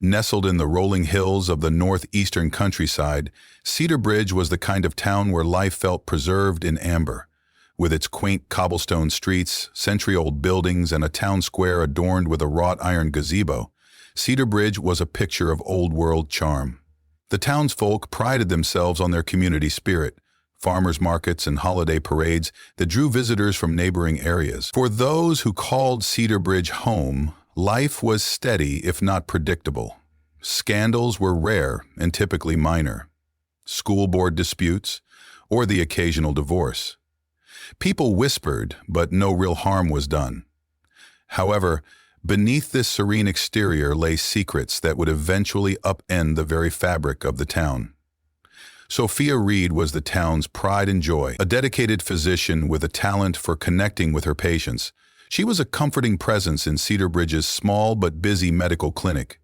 Nestled in the rolling hills of the northeastern countryside, Cedar Bridge was the kind of town where life felt preserved in amber. With its quaint cobblestone streets, century-old buildings, and a town square adorned with a wrought iron gazebo, Cedar Bridge was a picture of old-world charm. The townsfolk prided themselves on their community spirit, farmers' markets and holiday parades that drew visitors from neighboring areas. For those who called Cedar Bridge home, life was steady if not predictable. Scandals were rare and typically minor. School board disputes, or the occasional divorce. People whispered, but no real harm was done. However, beneath this serene exterior lay secrets that would eventually upend the very fabric of the town. Sophia Reed was the town's pride and joy, a dedicated physician with a talent for connecting with her patients. She was a comforting presence in Cedar Bridge's small but busy medical clinic.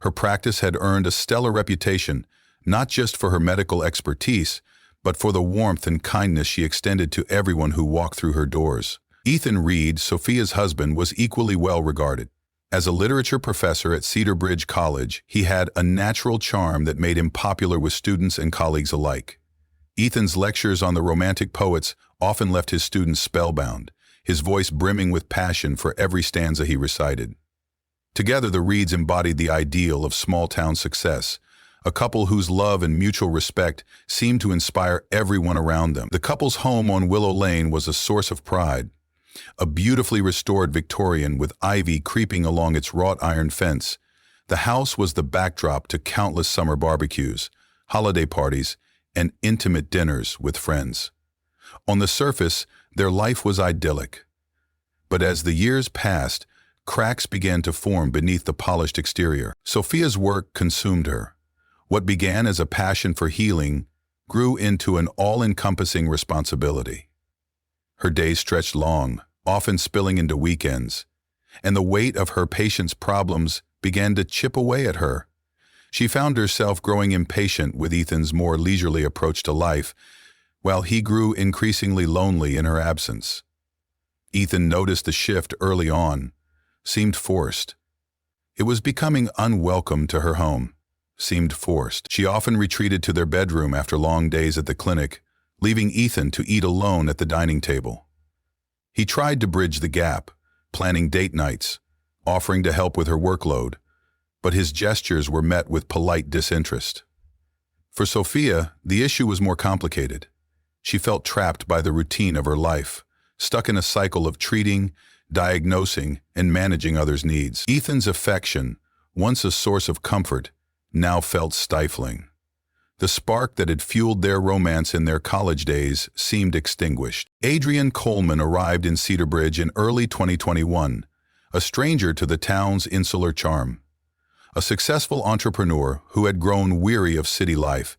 Her practice had earned a stellar reputation, not just for her medical expertise, but for the warmth and kindness she extended to everyone who walked through her doors. Ethan Reed, Sophia's husband, was equally well regarded. As a literature professor at Cedar Bridge College, he had a natural charm that made him popular with students and colleagues alike. Ethan's lectures on the Romantic poets often left his students spellbound, his voice brimming with passion for every stanza he recited. Together, the Reeds embodied the ideal of small-town success, a couple whose love and mutual respect seemed to inspire everyone around them. The couple's home on Willow Lane was a source of pride. A beautifully restored Victorian with ivy creeping along its wrought iron fence, the house was the backdrop to countless summer barbecues, holiday parties, and intimate dinners with friends. On the surface, their life was idyllic. But as the years passed, cracks began to form beneath the polished exterior. Sophia's work consumed her. What began as a passion for healing grew into an all-encompassing responsibility. Her days stretched long, often spilling into weekends, and the weight of her patients' problems began to chip away at her. She found herself growing impatient with Ethan's more leisurely approach to life, while he grew increasingly lonely in her absence. Ethan noticed the shift early on, seemed forced. It was becoming unwelcome to her home. Seemed forced. She often retreated to their bedroom after long days at the clinic, leaving Ethan to eat alone at the dining table. He tried to bridge the gap, planning date nights, offering to help with her workload, but his gestures were met with polite disinterest. For Sophia, the issue was more complicated. She felt trapped by the routine of her life, stuck in a cycle of treating, diagnosing, and managing others' needs. Ethan's affection, once a source of comfort, now felt stifling. The spark that had fueled their romance in their college days seemed extinguished. Adrian Coleman arrived in Cedar Bridge in early 2021, a stranger to the town's insular charm. A successful entrepreneur who had grown weary of city life,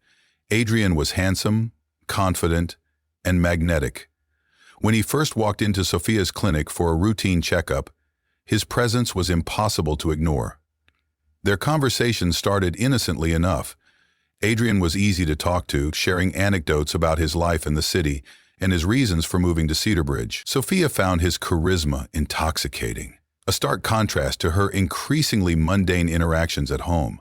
Adrian was handsome, confident, and magnetic. When he first walked into Sophia's clinic for a routine checkup, his presence was impossible to ignore. Their conversation started innocently enough. Adrian was easy to talk to, sharing anecdotes about his life in the city and his reasons for moving to Cedar Bridge. Sophia found his charisma intoxicating, a stark contrast to her increasingly mundane interactions at home.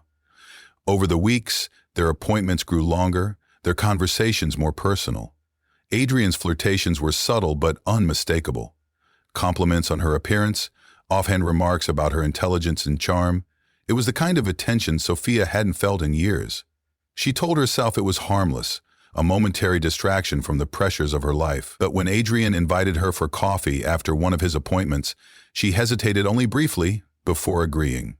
Over the weeks, their appointments grew longer, their conversations more personal. Adrian's flirtations were subtle but unmistakable. Compliments on her appearance, offhand remarks about her intelligence and charm. It was the kind of attention Sophia hadn't felt in years. She told herself it was harmless, a momentary distraction from the pressures of her life. But when Adrian invited her for coffee after one of his appointments, she hesitated only briefly before agreeing.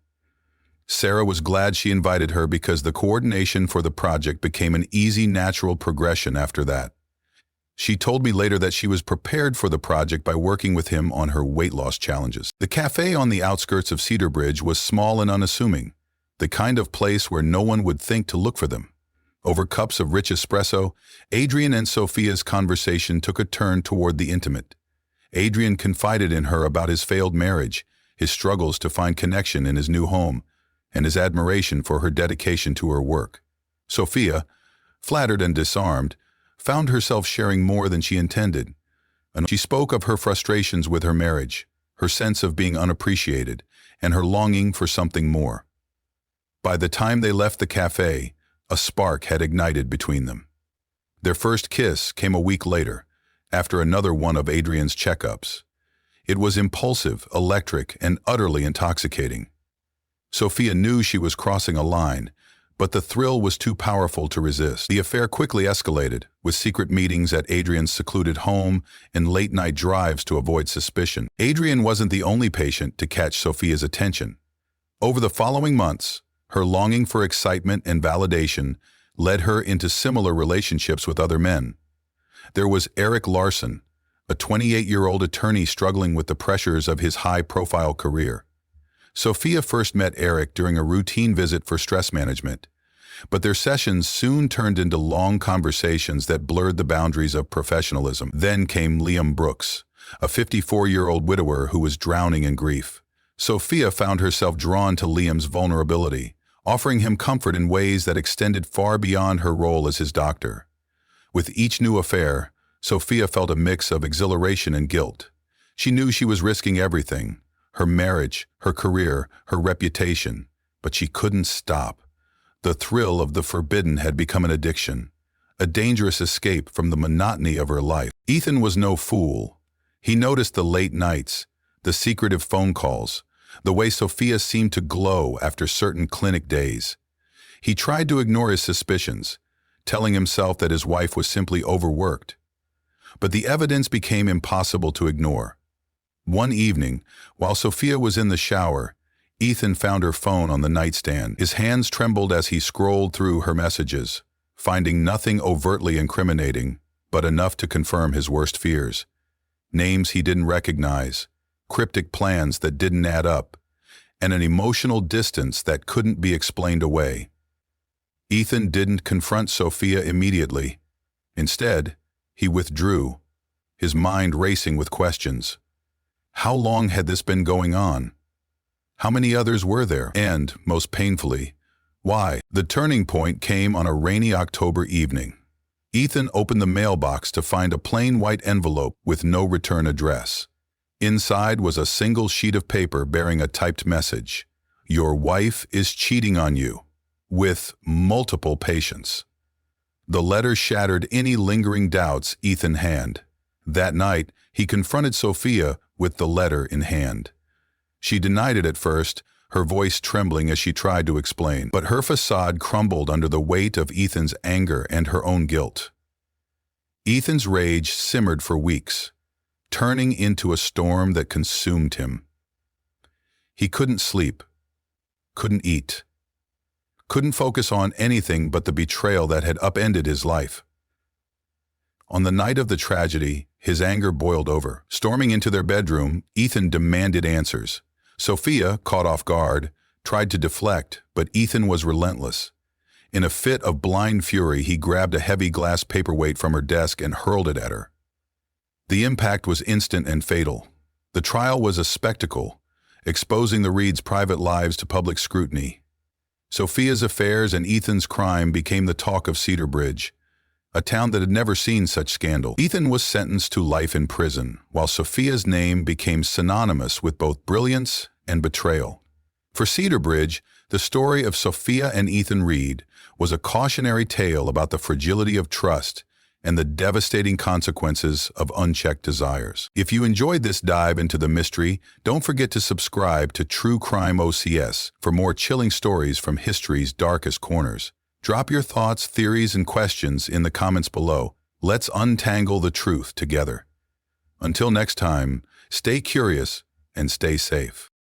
Sarah was glad she invited her because the coordination for the project became an easy, natural progression after that. She told me later that she was prepared for the project by working with him on her weight loss challenges. The cafe on the outskirts of Cedar Bridge was small and unassuming, the kind of place where no one would think to look for them. Over cups of rich espresso, Adrian and Sophia's conversation took a turn toward the intimate. Adrian confided in her about his failed marriage, his struggles to find connection in his new home, and his admiration for her dedication to her work. Sophia, flattered and disarmed, found herself sharing more than she intended. And she spoke of her frustrations with her marriage, her sense of being unappreciated, and her longing for something more. By the time they left the cafe, a spark had ignited between them. Their first kiss came a week later, after another one of Adrian's checkups. It was impulsive, electric, and utterly intoxicating. Sophia knew she was crossing a line, but the thrill was too powerful to resist. The affair quickly escalated, with secret meetings at Adrian's secluded home and late-night drives to avoid suspicion. Adrian wasn't the only patient to catch Sophia's attention. Over the following months, her longing for excitement and validation led her into similar relationships with other men. There was Eric Larson, a 28-year-old attorney struggling with the pressures of his high-profile career. Sophia first met Eric during a routine visit for stress management, but their sessions soon turned into long conversations that blurred the boundaries of professionalism. Then came Liam Brooks, a 54-year-old widower who was drowning in grief. Sophia found herself drawn to Liam's vulnerability, offering him comfort in ways that extended far beyond her role as his doctor. With each new affair, Sophia felt a mix of exhilaration and guilt. She knew she was risking everything: her marriage, her career, her reputation, but she couldn't stop. The thrill of the forbidden had become an addiction, a dangerous escape from the monotony of her life. Ethan was no fool. He noticed the late nights, the secretive phone calls, the way Sophia seemed to glow after certain clinic days. He tried to ignore his suspicions, telling himself that his wife was simply overworked. But the evidence became impossible to ignore. One evening, while Sophia was in the shower, Ethan found her phone on the nightstand. His hands trembled as he scrolled through her messages, finding nothing overtly incriminating, but enough to confirm his worst fears. Names he didn't recognize, cryptic plans that didn't add up, and an emotional distance that couldn't be explained away. Ethan didn't confront Sophia immediately. Instead, he withdrew, his mind racing with questions. How long had this been going on? How many others were there? And, most painfully, why? The turning point came on a rainy October evening. Ethan opened the mailbox to find a plain white envelope with no return address. Inside was a single sheet of paper bearing a typed message: "Your wife is cheating on you," with multiple patients. The letter shattered any lingering doubts Ethan had. That night, he confronted Sophia with the letter in hand. She denied it at first, her voice trembling as she tried to explain, but her facade crumbled under the weight of Ethan's anger and her own guilt. Ethan's rage simmered for weeks, turning into a storm that consumed him. He couldn't sleep, couldn't eat, couldn't focus on anything but the betrayal that had upended his life. On the night of the tragedy, his anger boiled over. Storming into their bedroom, Ethan demanded answers. Sophia, caught off guard, tried to deflect, but Ethan was relentless. In a fit of blind fury, he grabbed a heavy glass paperweight from her desk and hurled it at her. The impact was instant and fatal. The trial was a spectacle, exposing the Reeds' private lives to public scrutiny. Sophia's affairs and Ethan's crime became the talk of Cedar Bridge, a town that had never seen such scandal. Ethan was sentenced to life in prison, while Sophia's name became synonymous with both brilliance and betrayal. For Cedar Bridge, the story of Sophia and Ethan Reed was a cautionary tale about the fragility of trust and the devastating consequences of unchecked desires. If you enjoyed this dive into the mystery, don't forget to subscribe to True Crime OCS for more chilling stories from history's darkest corners. Drop your thoughts, theories, and questions in the comments below. Let's untangle the truth together. Until next time, stay curious and stay safe.